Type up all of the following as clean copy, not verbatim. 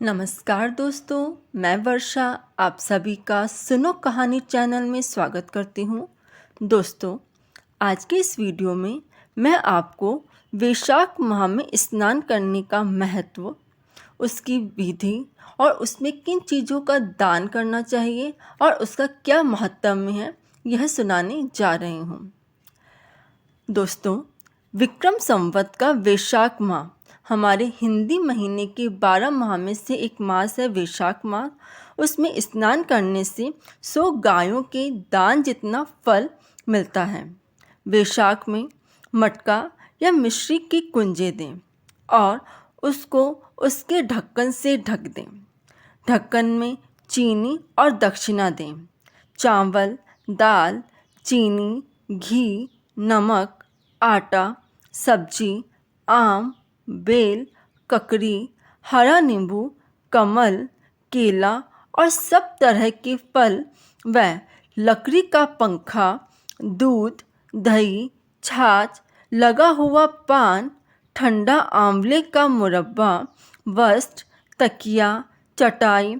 नमस्कार दोस्तों, मैं वर्षा आप सभी का सुनो कहानी चैनल में स्वागत करती हूँ। दोस्तों, आज के इस वीडियो में मैं आपको वैशाख माह में स्नान करने का महत्व, उसकी विधि और उसमें किन चीज़ों का दान करना चाहिए और उसका क्या महत्व है, यह सुनाने जा रही हूँ। दोस्तों, विक्रम संवत का वैशाख माह हमारे हिंदी महीने के 12 माह में से एक मास है वैशाख माह। उसमें स्नान करने से 100 गायों के दान जितना फल मिलता है। वैशाख में मटका या मिश्री की कुंजे दें और उसको उसके ढक्कन से ढक दें। ढक्कन में चीनी और दक्षिणा दें। चावल, दाल, चीनी, घी, नमक, आटा, सब्जी, आम, बेल, ककड़ी, हरा नींबू, कमल, केला और सब तरह के फल व लकड़ी का पंखा, दूध, दही, छाछ, लगा हुआ पान, ठंडा आंवले का मुरब्बा, वस्त्र, तकिया, चटाई,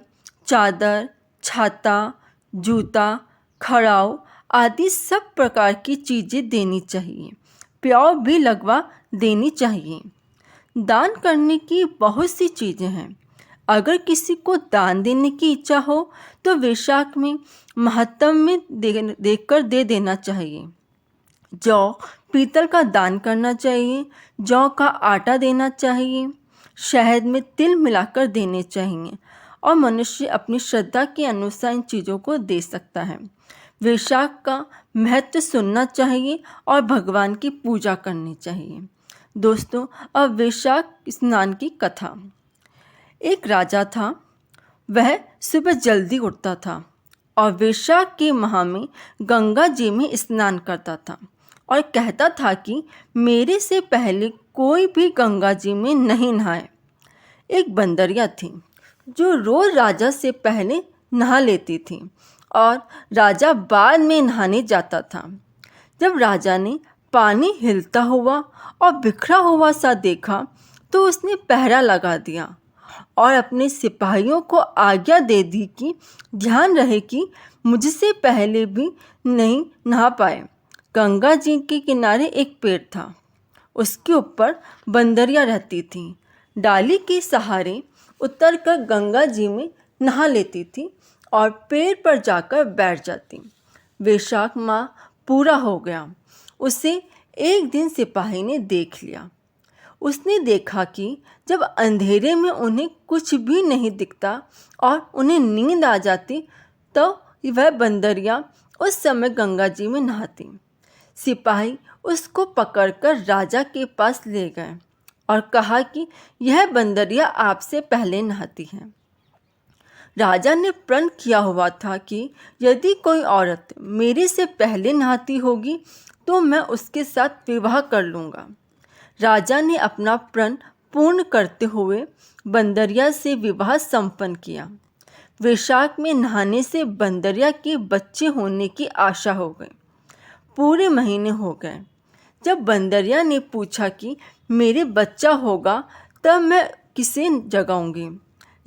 चादर, छाता, जूता, खड़ाऊ आदि सब प्रकार की चीज़ें देनी चाहिए। प्याव भी लगवा देनी चाहिए। दान करने की बहुत सी चीज़ें हैं। अगर किसी को दान देने की इच्छा हो तो वैशाख में महत्व में देखकर दे देना चाहिए। जौ, पीतल का दान करना चाहिए। जौ का आटा देना चाहिए। शहद में तिल मिलाकर देने चाहिए और मनुष्य अपनी श्रद्धा के अनुसार इन चीज़ों को दे सकता है। वैशाख का महत्व सुनना चाहिए और भगवान की पूजा करनी चाहिए। दोस्तों, अब वैशाख स्नान की कथा। एक राजा था। वह सुबह जल्दी उठता था और वैशाख के माह में गंगा जी में स्नान करता था और कहता था कि मेरे से पहले कोई भी गंगा जी में नहीं नहाए। एक बंदरिया थी जो रोज राजा से पहले नहा लेती थी और राजा बाद में नहाने जाता था। जब राजा ने पानी हिलता हुआ और बिखरा हुआ सा देखा तो उसने पहरा लगा दिया और अपने सिपाहियों को आज्ञा दे दी कि ध्यान रहे कि मुझसे पहले भी नहीं नहा पाए। गंगा जी के किनारे एक पेड़ था। उसके ऊपर बंदरिया रहती थी। डाली के सहारे उतरकर गंगा जी में नहा लेती थी और पेड़ पर जाकर बैठ जाती। वैशाख माह पूरा हो गया। उसे एक दिन सिपाही ने देख लिया। उसने देखा कि जब अंधेरे में उन्हें कुछ भी नहीं दिखता और उन्हें नींद आ जाती तो वह बंदरिया उस समय गंगा जी में नहाती। सिपाही उसको पकड़कर राजा के पास ले गए और कहा कि यह बंदरिया आपसे पहले नहाती है। राजा ने प्रण किया हुआ था कि यदि कोई औरत मेरे से पहले नहाती होगी तो मैं उसके साथ विवाह कर लूँगा। राजा ने अपना प्रण पूर्ण करते हुए बंदरिया से विवाह संपन्न किया। वैशाख में नहाने से बंदरिया के बच्चे होने की आशा हो गई। पूरे महीने हो गए। जब बंदरिया ने पूछा कि मेरे बच्चा होगा तब मैं किसे जगाऊंगी।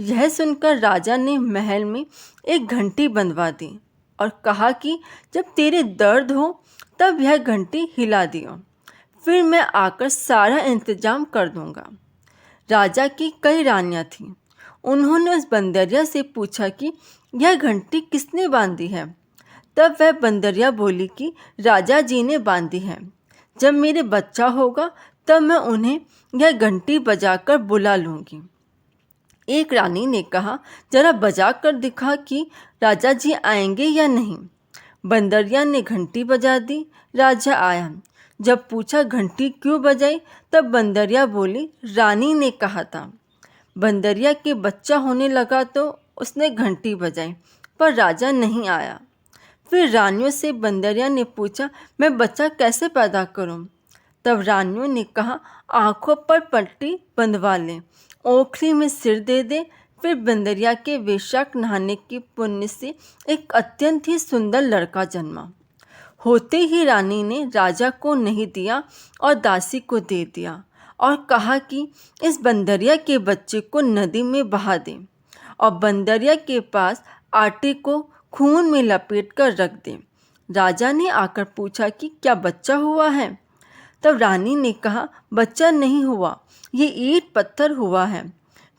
यह सुनकर राजा ने महल में एक घंटी बंधवा दी और कहा कि जब तेरे दर्द हो तब यह घंटी हिला दियो, फिर मैं आकर सारा इंतजाम कर दूंगा। राजा की कई रानियां थीं। उन्होंने उस बंदरिया से पूछा कि यह घंटी किसने बांधी है। तब वह बंदरिया बोली कि राजा जी ने बांधी है। जब मेरे बच्चा होगा तब मैं उन्हें यह घंटी बजाकर बुला लूँगी। एक रानी ने कहा, जरा बजा कर दिखा कि राजा जी आएंगे या नहीं। बंदरिया ने घंटी बजा दी। राजा आया। जब पूछा घंटी क्यों बजाई तब बंदरिया बोली, रानी ने कहा था। बंदरिया के बच्चा होने लगा तो उसने घंटी बजाई पर राजा नहीं आया। फिर रानियों से बंदरिया ने पूछा, मैं बच्चा कैसे पैदा करूं? तब रानियों ने कहा, आंखों पर पट्टी बंधवा लें, ओखली में सिर दे दे। फिर बंदरिया के वैशाख नहाने के पुण्य से एक अत्यंत ही सुंदर लड़का जन्मा। होते ही रानी ने राजा को नहीं दिया और दासी को दे दिया और कहा कि इस बंदरिया के बच्चे को नदी में बहा दें और बंदरिया के पास आटे को खून में लपेट कर रख दें। राजा ने आकर पूछा कि क्या बच्चा हुआ है? तब रानी ने कहा, बच्चा नहीं हुआ, ये ईंट पत्थर हुआ है।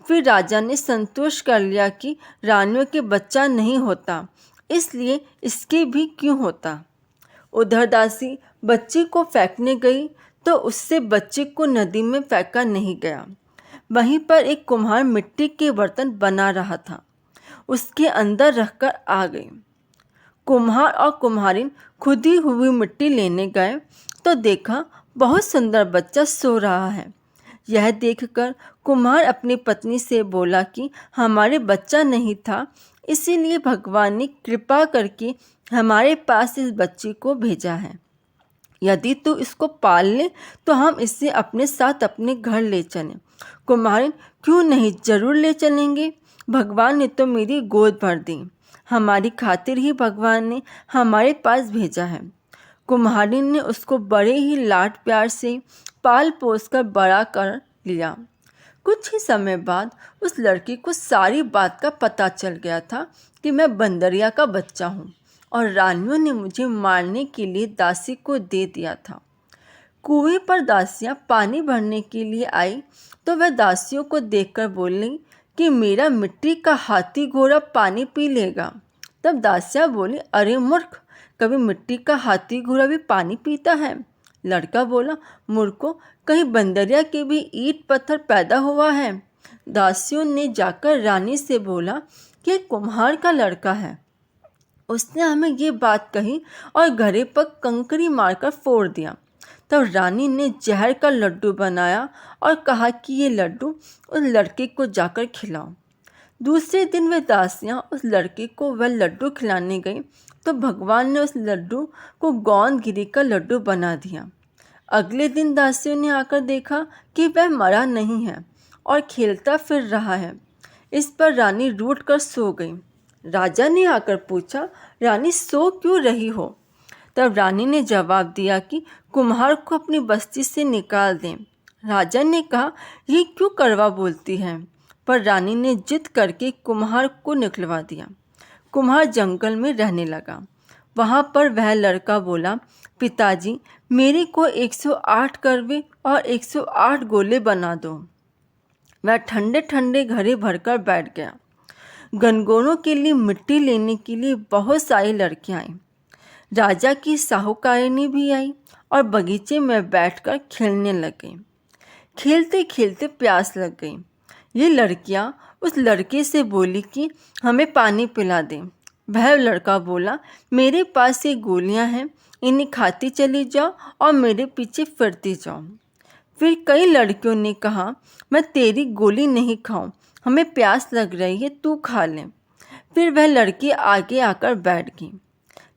फिर राजा ने संतोष कर लिया कि रानियों के बच्चा नहीं होता, इसलिए इसके भी क्यों होता। उधर दासी बच्चे को फेंकने गई तो उससे बच्चे को नदी में फेंका नहीं गया। वहीं पर एक कुम्हार मिट्टी के बर्तन बना रहा था, उसके अंदर रखकर आ गई। कुम्हार और कुम्हारिन खुदी हुई मिट्टी लेने गए तो देखा बहुत सुंदर बच्चा सो रहा है। यह देखकर कुम्हार अपनी पत्नी से बोला कि हमारे बच्चा नहीं था, इसीलिए भगवान ने कृपा करके हमारे पास इस बच्चे को भेजा है। यदि तू इसको पाल ले तो हम इसे अपने साथ अपने घर ले चलें। कुम्हारिन, क्यों नहीं, जरूर ले चलेंगे। भगवान ने तो मेरी गोद भर दी, हमारी खातिर ही भगवान ने हमारे पास भेजा है। कुम्हारिन ने उसको बड़े ही लाड प्यार से पाल पोस कर बड़ा कर लिया। कुछ ही समय बाद उस लड़की को सारी बात का पता चल गया था कि मैं बंदरिया का बच्चा हूँ और रानियों ने मुझे मारने के लिए दासी को दे दिया था। कुएं पर दासियाँ पानी भरने के लिए आई तो वह दासियों को देखकर बोली कि मेरा मिट्टी का हाथी घोड़ा पानी पी लेगा। तब दासियाँ बोली, अरे मूर्ख, कभी मिट्टी का हाथी घोड़ा भी पानी पीता है? लड़का बोला, मूर्खो, कहीं बंदरिया के भी ईंट पत्थर पैदा हुआ है? दासियों ने जाकर रानी से बोला कि कुम्हार का लड़का है, उसने हमें ये बात कही और घड़े पर कंकरी मारकर फोड़ दिया। तब रानी ने जहर का लड्डू बनाया और कहा कि ये लड्डू उस लड़के को जाकर खिलाओ। दूसरे दिन वे दासियाँ उस लड़के को वह लड्डू खिलाने गई तो भगवान ने उस लड्डू को गोंदगिरी का लड्डू बना दिया। अगले दिन दासियों ने आकर देखा कि वह मरा नहीं है और खेलता फिर रहा है। इस पर रानी रूठ कर सो गई। राजा ने आकर पूछा, रानी सो क्यों रही हो? तब रानी ने जवाब दिया कि कुम्हार को अपनी बस्ती से निकाल दें। राजा ने कहा, ये क्यों कड़वा बोलती है? पर रानी ने जिद करके कुम्हार को निकलवा दिया। कुम्हार जंगल में रहने लगा। वहाँ पर वह लड़का बोला, पिताजी, मेरे को 108 करवे और 108 गोले बना दो। वह ठंडे ठंडे घड़े भरकर बैठ गया। गनगोरों के लिए मिट्टी लेने के लिए बहुत सारी लड़कियां आईं। राजा की साहूकारिनी भी आई और बगीचे में बैठकर खेलने लग गई। खेलते खेलते प्यास लग गई। ये लड़कियां उस लड़के से बोली कि हमें पानी पिला दें। वह लड़का बोला, मेरे पास ये गोलियां हैं, इन्हें खाती चली जाओ और मेरे पीछे फिरती जाओ। फिर कई लड़कियों ने कहा, मैं तेरी गोली नहीं खाऊं, हमें प्यास लग रही है, तू खा ले। फिर वह लड़की आगे आकर बैठ गई।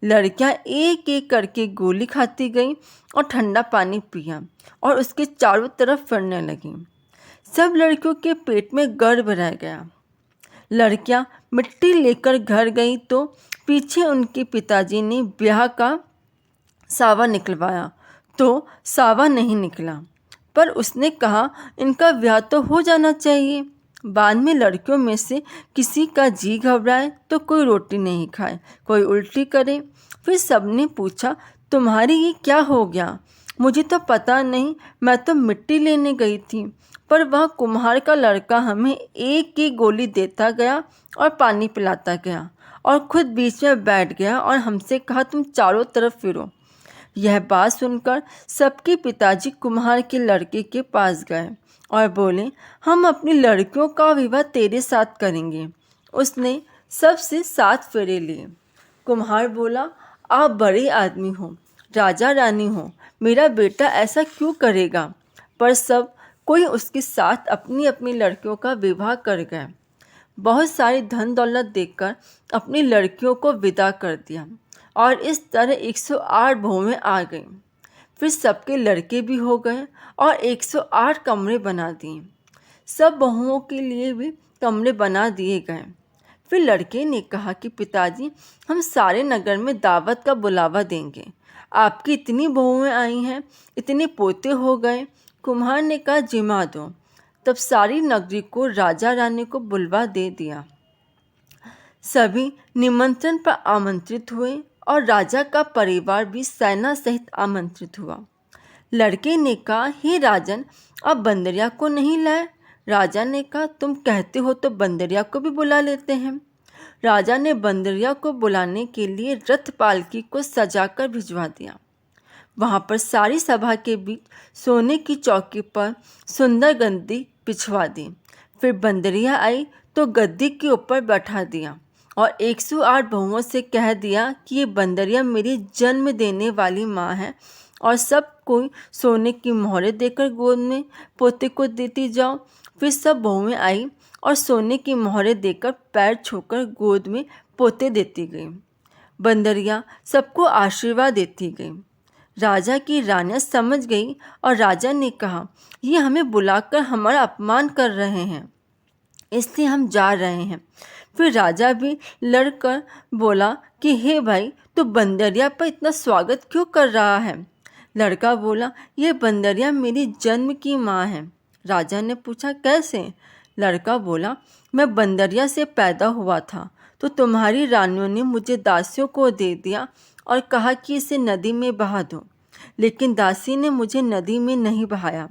लड़कियां एक एक करके गोली खाती गईं और ठंडा पानी पिया और उसके चारों तरफ फिरने लगीं। सब लड़कियों के पेट में गर्व रह गया। लड़कियां मिट्टी लेकर घर गईं तो पीछे उनके पिताजी ने ब्याह का सावा निकलवाया तो सावा नहीं निकला, पर उसने कहा इनका ब्याह तो हो जाना चाहिए। बाद में लड़कियों में से किसी का जी घबराए तो कोई रोटी नहीं खाए, कोई उल्टी करे। फिर सबने पूछा, तुम्हारी ये क्या हो गया? मुझे तो पता नहीं, मैं तो मिट्टी लेने गई थी, पर वह कुम्हार का लड़का हमें एक की गोली देता गया और पानी पिलाता गया और खुद बीच में बैठ गया और हमसे कहा तुम चारों तरफ फिरो। यह बात सुनकर सबके पिताजी कुम्हार के लड़के के पास गए और बोले, हम अपनी लड़कियों का विवाह तेरे साथ करेंगे। उसने सबसे 7 फेरे लिए। कुम्हार बोला, आप बड़े आदमी हो, राजा रानी हो, मेरा बेटा ऐसा क्यों करेगा? पर सब कोई उसके साथ अपनी अपनी लड़कियों का विवाह कर गए। बहुत सारी धन दौलत देकर अपनी लड़कियों को विदा कर दिया और इस तरह 108 बहुएं आ गईं। फिर सबके लड़के भी हो गए और 108 कमरे बना दिए। सब बहुओं के लिए भी कमरे बना दिए गए। फिर लड़के ने कहा कि पिताजी, हम सारे नगर में दावत का बुलावा देंगे। आपकी इतनी बहुएं आई हैं, इतने पोते हो गए, कुम्हार ने कहा जिमा दो। तब सारी नगरी को राजा रानी को बुलवा दे दिया। सभी निमंत्रण पर आमंत्रित हुए और राजा का परिवार भी सेना सहित आमंत्रित हुआ। लड़के ने कहा, हे राजन, अब बंदरिया को नहीं लाए? राजा ने कहा, तुम कहते हो तो बंदरिया को भी बुला लेते हैं। राजा ने बंदरिया को बुलाने के लिए रथ पालकी को सजाकर भिजवा दिया। वहाँ पर सारी सभा के बीच सोने की चौकी पर सुंदर गद्दी बिछवा दी। फिर बंदरिया आई तो गद्दी के ऊपर बैठा दिया और 108 बहुओं से कह दिया कि ये बंदरिया मेरी जन्म देने वाली माँ है और सब कोई सोने की मोहरें देकर गोद में पोते को देती जाओ। फिर सब बहुएं आई और सोने की मोहरें देकर पैर छूकर गोद में पोते देती गई। बंदरिया सबको आशीर्वाद देती गई। राजा की रानियां समझ गई और राजा ने कहा, ये हमें बुलाकर हमारा अपमान कर रहे हैं, इसलिए हम जा रहे हैं। फिर राजा भी लड़कर बोला कि हे भाई, तू बंदरिया पर इतना स्वागत क्यों कर रहा है? लड़का बोला, ये बंदरिया मेरी जन्म की माँ है। राजा ने पूछा, कैसे? लड़का बोला, मैं बंदरिया से पैदा हुआ था तो तुम्हारी रानियों ने मुझे दासियों को दे दिया और कहा कि इसे नदी में बहा दो, लेकिन दासी ने मुझे नदी में नहीं बहाया।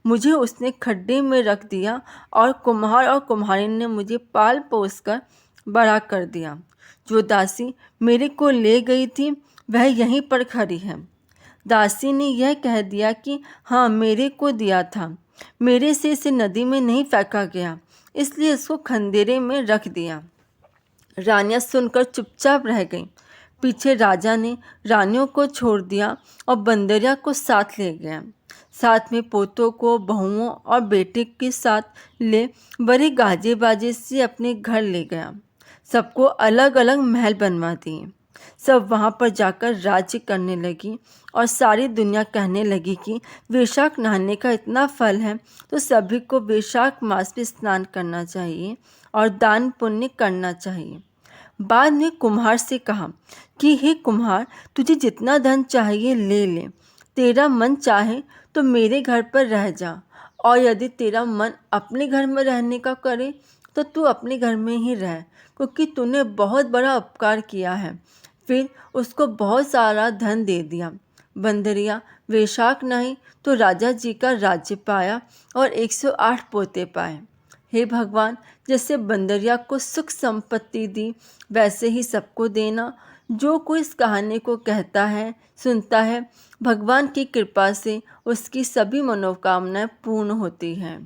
मुझे उसने खड्डे में रख दिया और कुम्हार और कुम्हारिन ने मुझे पाल पोस कर बड़ा कर दिया। जो दासी मेरे को ले गई थी वह यहीं पर खड़ी है। दासी ने यह कह दिया कि हाँ, मेरे को दिया था, मेरे से इसे नदी में नहीं फेंका गया, इसलिए इसको खंदेरे में रख दिया। रानियां सुनकर चुपचाप रह गईं। पीछे राजा ने रानियों को छोड़ दिया और बंदरिया को साथ ले गया। साथ में पोतों को, बहुओं और बेटे के साथ ले बड़े गाजे बाजे से अपने घर ले गया। सबको अलग अलग महल बनवा दिए। सब वहाँ पर जाकर राज्य करने लगी और सारी दुनिया कहने लगी कि वैशाख नहाने का इतना फल है तो सभी को वैशाख मास में स्नान करना चाहिए और दान पुण्य करना चाहिए। बाद में कुम्हार से कहा कि हे कुम्हार, तुझे जितना धन चाहिए ले ले, तेरा मन चाहे तो मेरे घर पर रह जा, और यदि तेरा मन अपने घर में रहने का करे तो तू अपने घर में ही रह, क्योंकि तूने बहुत बड़ा उपकार किया है। फिर उसको बहुत सारा धन दे दिया। बंदरिया वैशाख नहाई तो राजा जी का राज्य पाया और 108 पोते पाए। हे भगवान, जैसे बंदरिया को सुख संपत्ति दी वैसे ही सबको देना। जो कोई इस कहानी को कहता है, सुनता है, भगवान की कृपा से उसकी सभी मनोकामनाएं पूर्ण होती हैं।